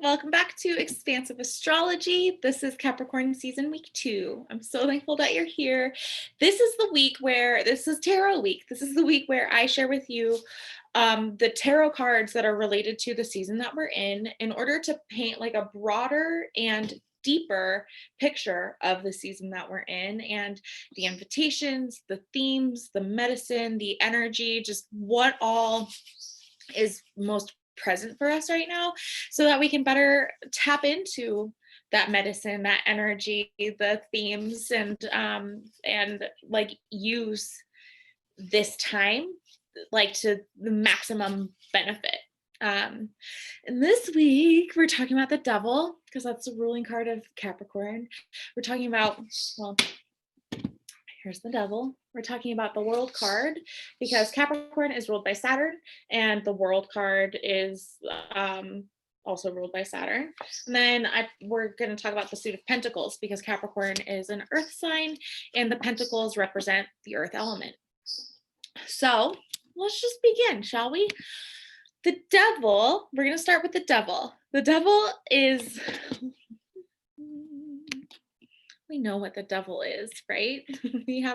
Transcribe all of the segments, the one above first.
Welcome back to Expansive Astrology. This is Capricorn season week 2. I'm so thankful that you're here. This is tarot week. This is the week where I share with you the tarot cards that are related to the season that we're in order to paint like a broader and deeper picture of the season that we're in and the invitations, the themes, the medicine, the energy, just what all is most present for us right now so that we can better tap into that medicine, that energy, the themes, and like use this time like to the maximum benefit. And this week we're talking about the devil because that's the ruling card of Capricorn. We're talking about, well, here's the devil. We're talking about the world card because Capricorn is ruled by Saturn and the world card is also ruled by Saturn. And then we're going to talk about the suit of pentacles because Capricorn is an earth sign and the pentacles represent the earth element. So let's just begin, shall we? The devil, we're going to start with the devil. The devil is... we know what the devil is, right? We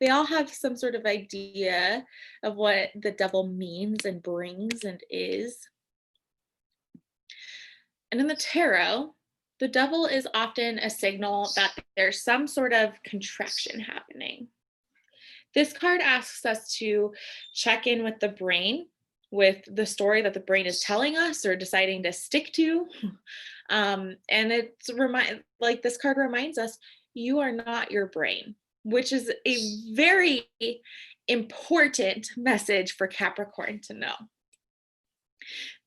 all have some sort of idea of what the devil means and brings and is. And in the tarot, the devil is often a signal that there's some sort of contraction happening. This card asks us to check in with the brain, with the story that the brain is telling us or deciding to stick to. And this card reminds us, you are not your brain, which is a very important message for Capricorn to know.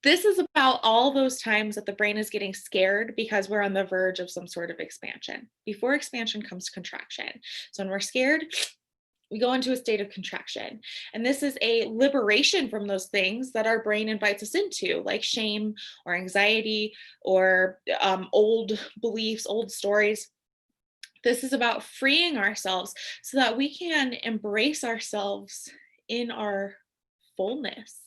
This is about all those times that the brain is getting scared because we're on the verge of some sort of expansion. Before expansion comes contraction. So when we're scared, we go into a state of contraction. And this is a liberation from those things that our brain invites us into, like shame or anxiety or old beliefs, old stories. This is about freeing ourselves so that we can embrace ourselves in our fullness.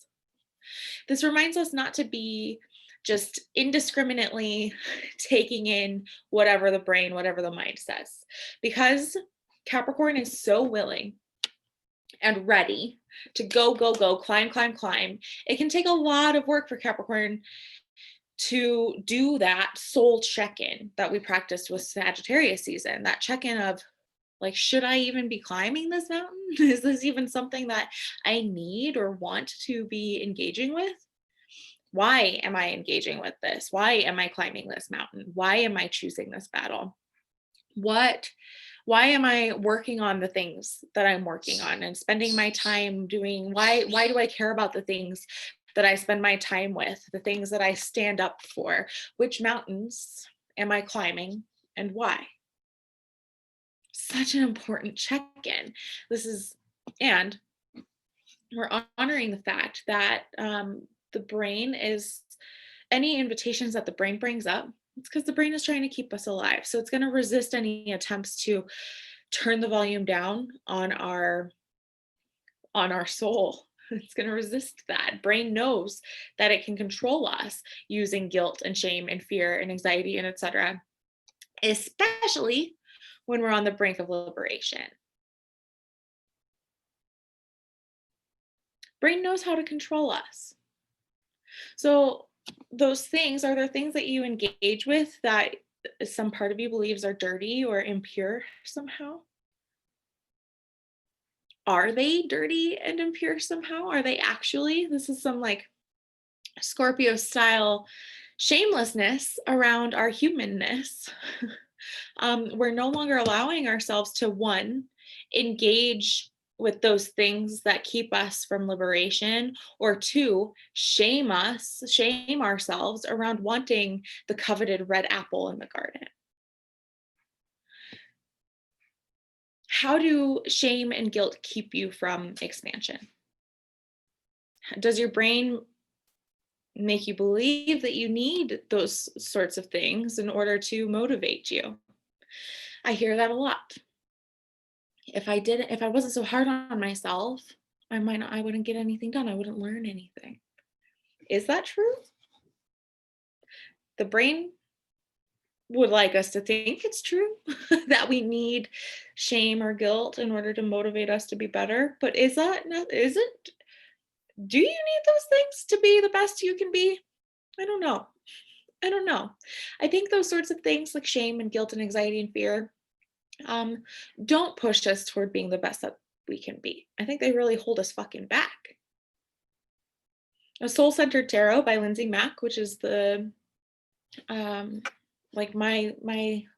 This reminds us not to be just indiscriminately taking in whatever the brain, whatever the mind says, because Capricorn is so willing and ready to go, climb. It can take a lot of work for Capricorn to do that soul check-in that we practiced with Sagittarius season, that check-in of like, should I even be climbing this mountain? Is this even something that I need or want to be engaging with? Why am I engaging with this? Why am I climbing this mountain? Why am I choosing this battle? Why am I working on the things that I'm working on and spending my time doing? Why do I care about the things that I spend my time with, the things that I stand up for? Which mountains am I climbing and why? Such an important check-in. And we're honoring the fact that the brain is, any invitations that the brain brings up, it's because the brain is trying to keep us alive. So it's going to resist any attempts to turn the volume down on our soul. It's going to resist that. Brain knows that it can control us using guilt and shame and fear and anxiety and etc., especially when we're on the brink of liberation. Brain knows how to control us. So those things, are there things that you engage with that some part of you believes are dirty or impure somehow? Are they dirty and impure somehow? Are they actually? This is some like Scorpio style shamelessness around our humanness. We're no longer allowing ourselves to, one, engage with those things that keep us from liberation, or two, shame ourselves around wanting the coveted red apple in the garden. How do shame and guilt keep you from expansion? Does your brain make you believe that you need those sorts of things in order to motivate you? I hear that a lot. If I wasn't so hard on myself, I wouldn't get anything done. I wouldn't learn anything. Is that true? The brain would like us to think it's true that we need shame or guilt in order to motivate us to be better. But is that not, is it? Do you need those things to be the best you can be? I don't know. I don't know. I think those sorts of things like shame and guilt and anxiety and fear um, don't push us toward being the best that we can be. I think they really hold us fucking back. A Soul Centered Tarot by Lindsay Mack, which is the um, like my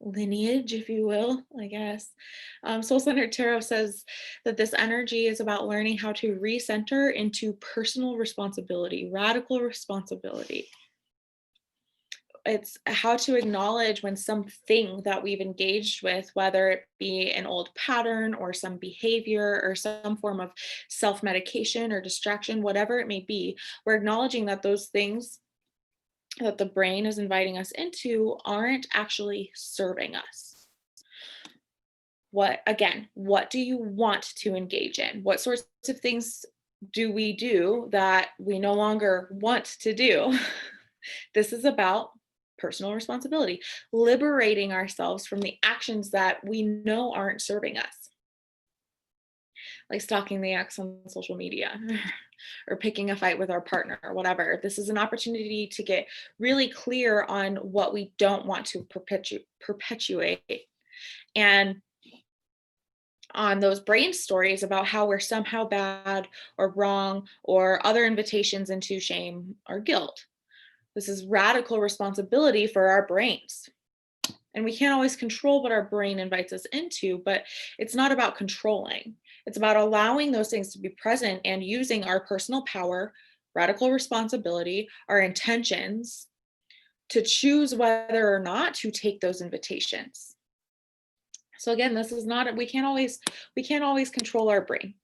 lineage, if you will, I guess. Soul Centered Tarot says that this energy is about learning how to recenter into personal responsibility, radical responsibility. It's how to acknowledge when something that we've engaged with, whether it be an old pattern or some behavior or some form of self-medication or distraction, whatever it may be, we're acknowledging that those things that the brain is inviting us into aren't actually serving us. What do you want to engage in? What sorts of things do we do that we no longer want to do? This is about personal responsibility, liberating ourselves from the actions that we know aren't serving us, like stalking the ex on social media or picking a fight with our partner or whatever. This is an opportunity to get really clear on what we don't want to perpetuate. And on those brain stories about how we're somehow bad or wrong or other invitations into shame or guilt. This is radical responsibility for our brains. And we can't always control what our brain invites us into, but it's not about controlling. It's about allowing those things to be present and using our personal power, radical responsibility, our intentions to choose whether or not to take those invitations. So again, this is not, we can't always control our brain.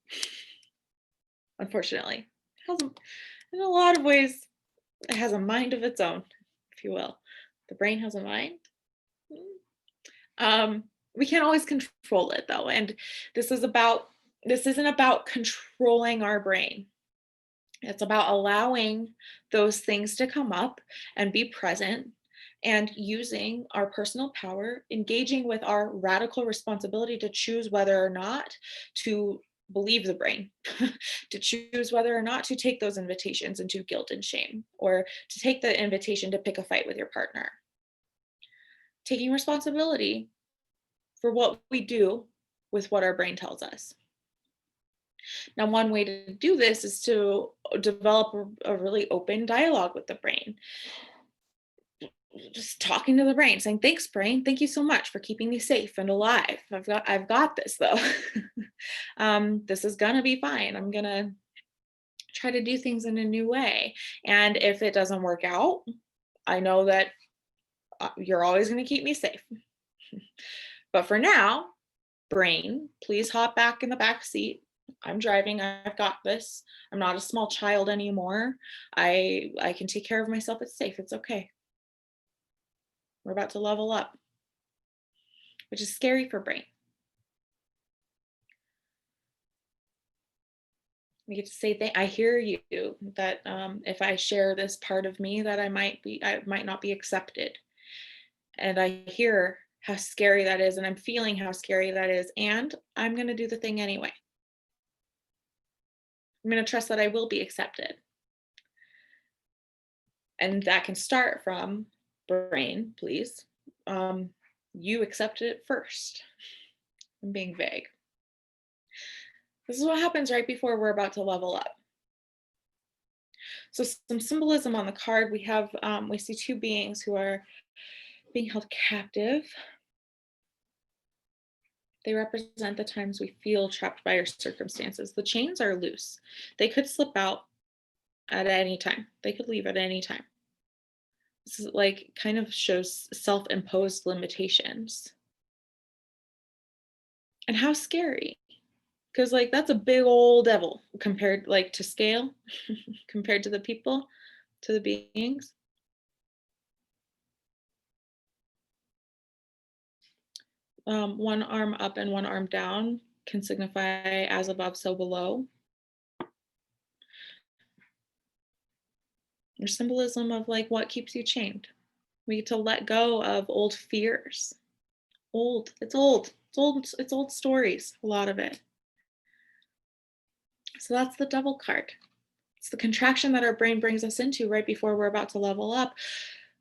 Unfortunately. In a lot of ways, it has a mind of its own, if you will. The brain has a mind. We can't always control it though. And this isn't about controlling our brain. It's about allowing those things to come up and be present and using our personal power, engaging with our radical responsibility to choose whether or not to believe the brain, to choose whether or not to take those invitations into guilt and shame, or to take the invitation to pick a fight with your partner. Taking responsibility for what we do with what our brain tells us. Now, one way to do this is to develop a really open dialogue with the brain. Just talking to the brain, saying, "Thanks, brain. Thank you so much for keeping me safe and alive. I've got this though. This is gonna be fine. I'm gonna try to do things in a new way. And if it doesn't work out, I know that you're always gonna keep me safe. But for now, brain, please hop back in the back seat. I'm driving. I've got this. I'm not a small child anymore. I can take care of myself. It's safe. It's okay. We're about to level up," which is scary for brain. We get to say, "I hear you." That if I share this part of me, that I might not be accepted, and I hear how scary that is, and I'm feeling how scary that is, and I'm going to do the thing anyway. I'm going to trust that I will be accepted. And that can start from, brain, please. You accepted it first. I'm being vague. This is what happens right before we're about to level up. So some symbolism on the card, we see two beings who are being held captive. They represent the times we feel trapped by our circumstances. The chains are loose. They could slip out at any time. They could leave at any time. This is like kind of shows self-imposed limitations. And how scary. Because like that's a big old devil compared like to scale, compared to the people, to the beings. One arm up and one arm down can signify as above, so below. There's symbolism of like what keeps you chained. We get to let go of old fears. Old, it's old, it's old, it's old stories, a lot of it. So that's the Devil card. It's the contraction that our brain brings us into right before we're about to level up,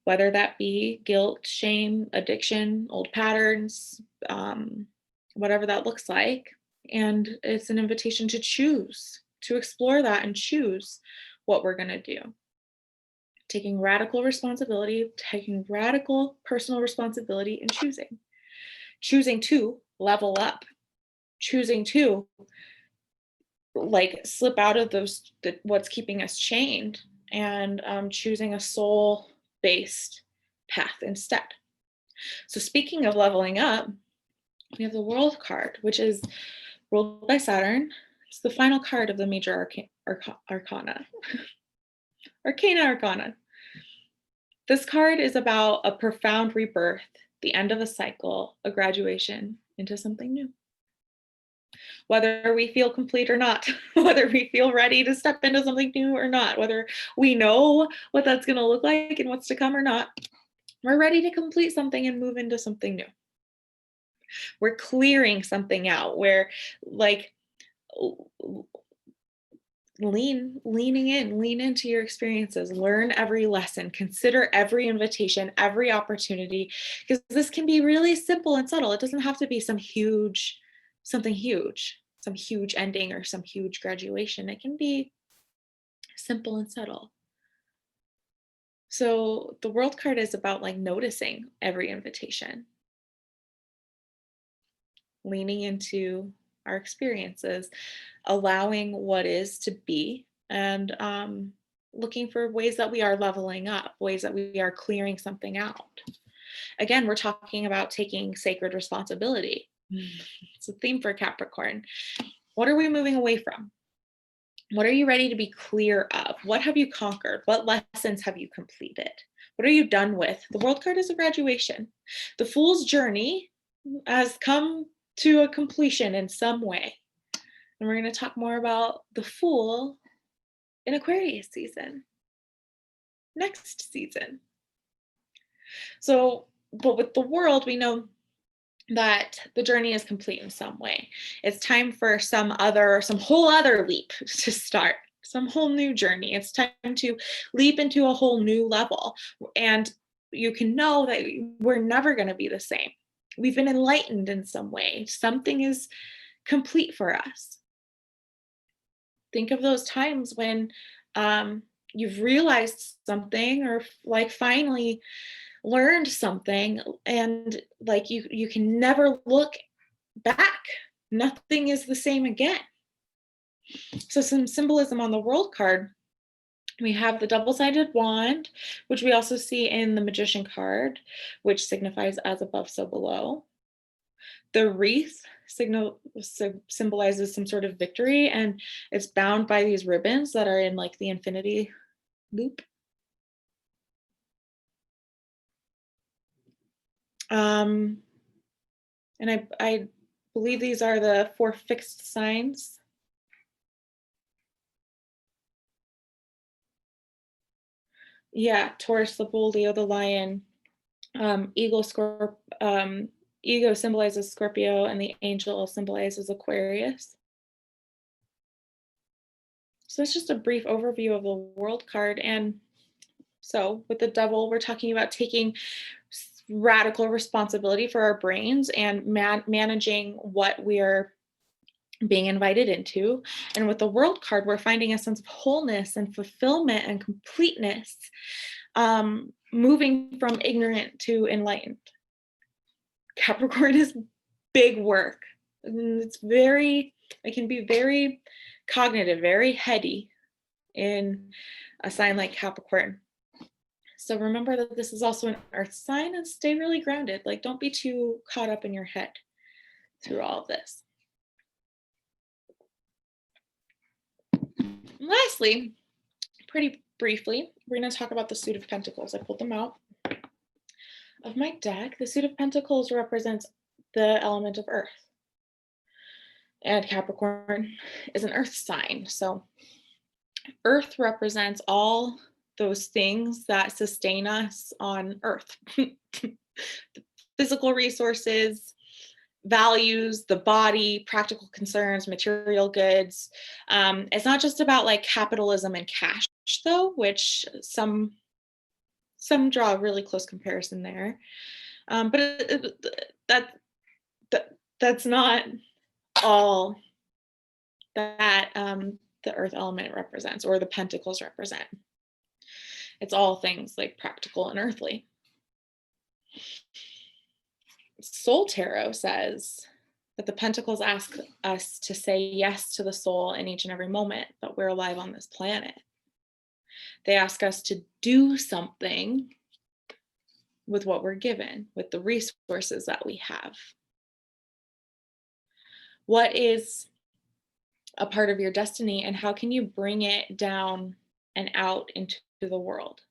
whether that be guilt, shame, addiction, old patterns, whatever that looks like. And it's an invitation to choose, to explore that and choose what we're going to do. Taking radical responsibility, taking radical personal responsibility, and choosing to level up, choosing to like slip out of what's keeping us chained, and choosing a soul based path instead. So speaking of leveling up, we have the World card, which is ruled by Saturn. It's the final card of the major arcana. Arcana. This card is about a profound rebirth, the end of a cycle, a graduation into something new. Whether we feel complete or not, whether we feel ready to step into something new or not, whether we know what that's going to look like and what's to come or not, we're ready to complete something and move into something new. We're clearing something out. We're like lean into your experiences, learn every lesson, consider every invitation, every opportunity, because this can be really simple and subtle. It doesn't have to be something huge, some huge ending or some huge graduation. It can be simple and subtle. So the World card is about like noticing every invitation, leaning into our experiences, allowing what is to be, and looking for ways that we are leveling up, ways that we are clearing something out. Again, we're talking about taking sacred responsibility. It's a theme for Capricorn. What are we moving away from? What are you ready to be clear of? What have you conquered? What lessons have you completed? What are you done with? The World card is a graduation. The Fool's journey has come to a completion in some way. And we're going to talk more about the Fool in Aquarius season, next season. So, but with the World, we know that the journey is complete in some way. It's time for some whole other leap to start, some whole new journey. It's time to leap into a whole new level. And you can know that we're never going to be the same. We've been enlightened in some way. Something is complete for us. Think of those times when you've realized something, or like finally learned something, and like you can never look back. Nothing is the same again. So some symbolism on the World card. We have the double-sided wand, which we also see in the Magician card, which signifies as above, so below. The wreath symbolizes some sort of victory, and it's bound by these ribbons that are in like the infinity loop. And I believe these are the 4 fixed signs. Yeah, Taurus, the bull, Leo, the lion, Ego symbolizes Scorpio, and the angel symbolizes Aquarius. So that's just a brief overview of the World card. And so with the Devil, we're talking about taking radical responsibility for our brains and managing what we're being invited into. And with the World card, we're finding a sense of wholeness and fulfillment and completeness, moving from ignorant to enlightened. Capricorn is big work. It can be very cognitive, very heady in a sign like Capricorn. So remember that this is also an earth sign, and stay really grounded. Like, don't be too caught up in your head through all of this. And lastly, pretty briefly, we're going to talk about the Suit of Pentacles. I pulled them out of my deck. The Suit of Pentacles represents the element of earth. And Capricorn is an earth sign. So earth represents all those things that sustain us on earth. Physical resources, values, the body, practical concerns, material goods. It's not just about like capitalism and cash, though, which some draw a really close comparison there. But that, that's not all that the earth element represents or the pentacles represent. It's all things like practical and earthly. Soul Tarot says that the pentacles ask us to say yes to the soul in each and every moment that we're alive on this planet. They ask us to do something with what we're given, with the resources that we have. What is a part of your destiny, and how can you bring it down and out into the world?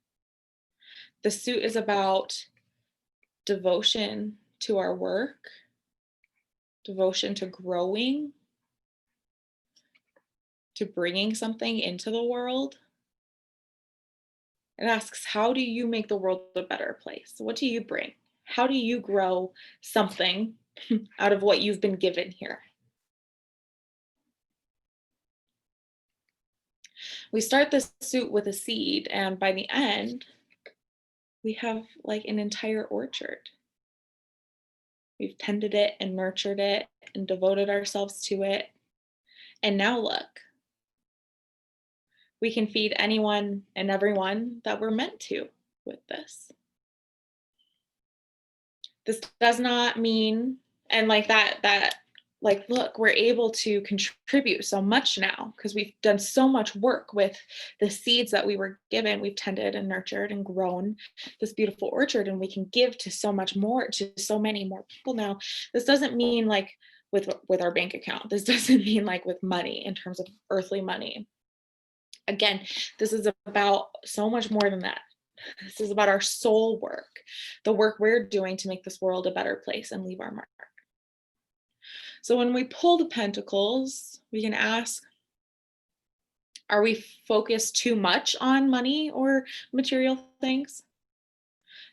The suit is about devotion to our work, devotion to growing, to bringing something into the world. It asks, how do you make the world a better place? What do you bring? How do you grow something out of what you've been given here? We start this suit with a seed, and by the end, we have like an entire orchard. We've tended it and nurtured it and devoted ourselves to it. And now look, we can feed anyone and everyone that we're meant to with this. This does not mean, and like that, like, look, we're able to contribute so much now because we've done so much work with the seeds that we were given. We've tended and nurtured and grown this beautiful orchard, and we can give to so much more, to so many more people now. This doesn't mean like with our bank account. This doesn't mean like with money in terms of earthly money. Again, this is about so much more than that. This is about our soul work, the work we're doing to make this world a better place and leave our mark. So when we pull the pentacles, we can ask, are we focused too much on money or material things?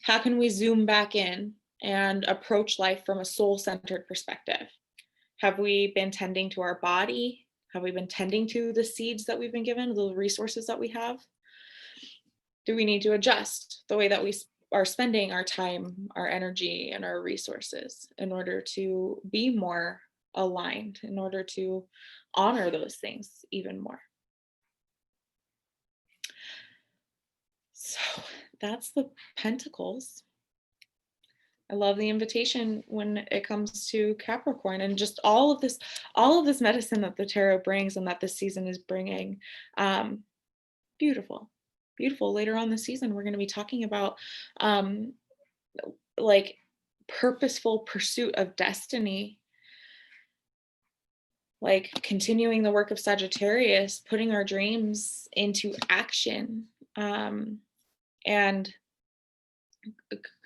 How can we zoom back in and approach life from a soul-centered perspective? Have we been tending to our body? Have we been tending to the seeds that we've been given, the resources that we have? Do we need to adjust the way that we are spending our time, our energy, and our resources in order to be more aligned, in order to honor those things even more? So that's the pentacles. I love the invitation when it comes to Capricorn, and just all of this medicine that the tarot brings and that this season is bringing. Beautiful. Later on this season, we're going to be talking about like purposeful pursuit of destiny, like continuing the work of Sagittarius, putting our dreams into action, and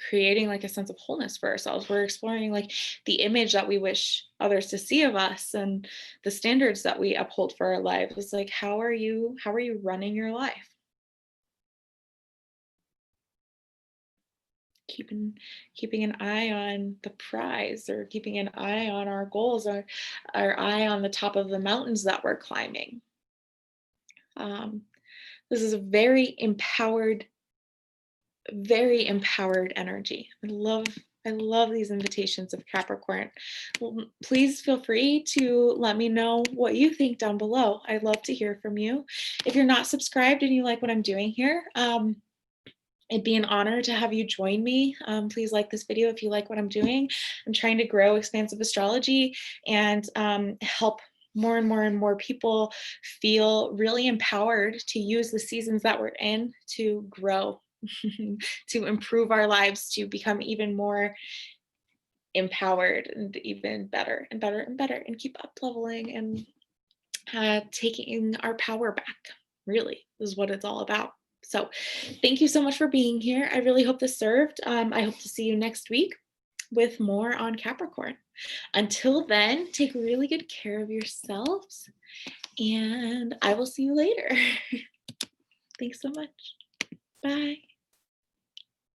creating like a sense of wholeness for ourselves. We're exploring like the image that we wish others to see of us and the standards that we uphold for our lives. It's like, how are you running your life? Keeping an eye on the prize, or keeping an eye on our goals, or our eye on the top of the mountains that we're climbing. This is a very empowered energy. I love these invitations of Capricorn. Well, please feel free to let me know what you think down below. I'd love to hear from you. If you're not subscribed and you like what I'm doing here, it'd be an honor to have you join me. Please like this video if you like what I'm doing. I'm trying to grow expansive astrology and help more and more people feel really empowered to use the seasons that we're in to grow, to improve our lives, to become even more empowered and even better and better and better, and keep up leveling and taking our power back. Really, this is what it's all about. So thank you so much for being here. I really hope this served. I hope to see you next week with more on Capricorn. Until then, take really good care of yourselves, and I will see you later. Thanks so much. Bye.